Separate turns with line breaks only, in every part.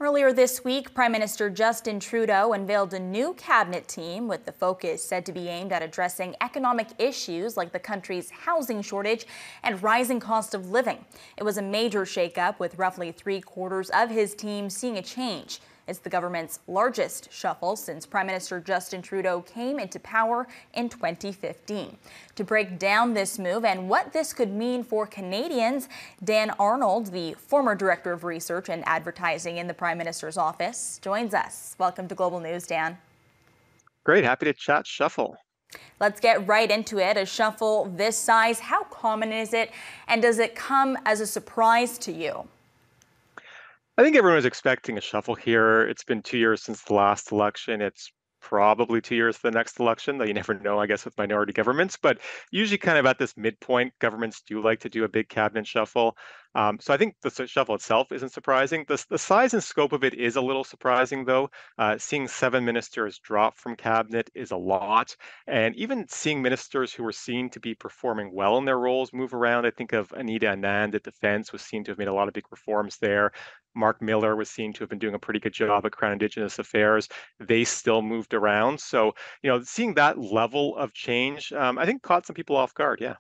Earlier this week, Prime Minister Justin Trudeau unveiled a new cabinet team with the focus said to be aimed at addressing economic issues like the country's housing shortage and rising cost of living. It was a major shakeup with roughly 3/4 of his team seeing a change. It's the government's largest shuffle since Prime Minister Justin Trudeau came into power in 2015. To break down this move and what this could mean for Canadians, Dan Arnold, the former Director of Research and Advertising in the Prime Minister's office, joins us. Welcome to Global News, Dan.
Great, happy to chat shuffle.
Let's get right into it. A shuffle this size, how common is it, and does it come as a surprise to you?
I think everyone was expecting a shuffle here. It's been 2 years since the last election. It's probably 2 years for the next election, though you never know, I guess, with minority governments. But usually, kind of at this midpoint, governments do like to do a big cabinet shuffle. So I think the shuffle itself isn't surprising. The size and scope of it is a little surprising, though. Seeing 7 ministers drop from cabinet is a lot. And even seeing ministers who were seen to be performing well in their roles move around. I think of Anita Anand at Defense was seen to have made a lot of big reforms there. Mark Miller was seen to have been doing a pretty good job at Crown Indigenous Affairs. They still moved around. So, seeing that level of change, I think caught some people off guard. Yeah.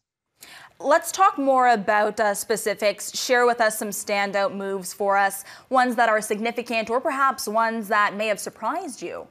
Let's talk more about specifics. Share with us some standout moves for us, ones that are significant or perhaps ones that may have surprised you.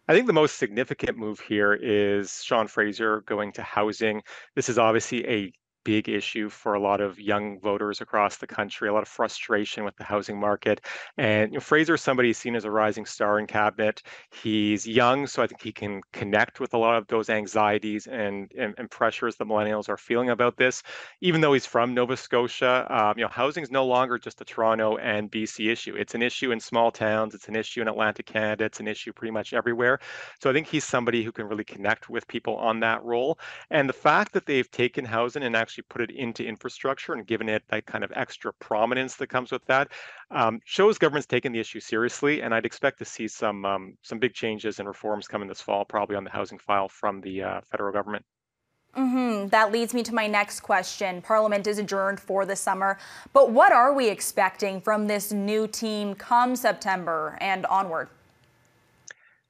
I think the most significant move here is Sean Fraser going to housing. This is obviously a big issue for a lot of young voters across the country, a lot of frustration with the housing market. And Fraser is somebody seen as a rising star in cabinet. He's young, so I think he can connect with a lot of those anxieties and pressures that millennials are feeling about this. Even though he's from Nova Scotia, housing is no longer just a Toronto and BC issue. It's an issue in small towns. It's an issue in Atlantic Canada. It's an issue pretty much everywhere. So I think he's somebody who can really connect with people on that role. And the fact that they've taken housing and actually put it into infrastructure and given it that kind of extra prominence that comes with that shows government's taking the issue seriously. And I'd expect to see some big changes and reforms coming this fall, probably on the housing file from the federal government.
That leads me to my next question. Parliament is adjourned for the summer, but what are we expecting from this new team come September and onward?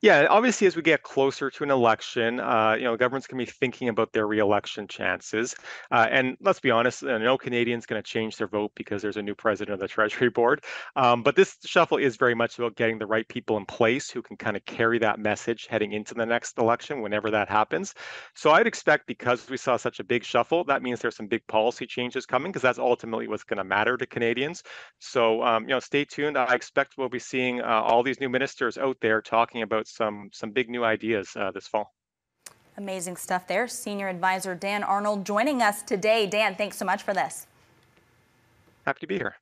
Yeah, obviously, as we get closer to an election, governments can be thinking about their re-election chances. And let's be honest, no Canadian's going to change their vote because there's a new president of the Treasury Board. But this shuffle is very much about getting the right people in place who can kind of carry that message heading into the next election, whenever that happens. So I'd expect, because we saw such a big shuffle, that means there's some big policy changes coming, because that's ultimately what's going to matter to Canadians. So, stay tuned. I expect we'll be seeing all these new ministers out there talking about some big new ideas this fall.
Amazing stuff there. Senior Advisor Dan Arnold joining us today. Dan, thanks so much for this.
Happy to be here.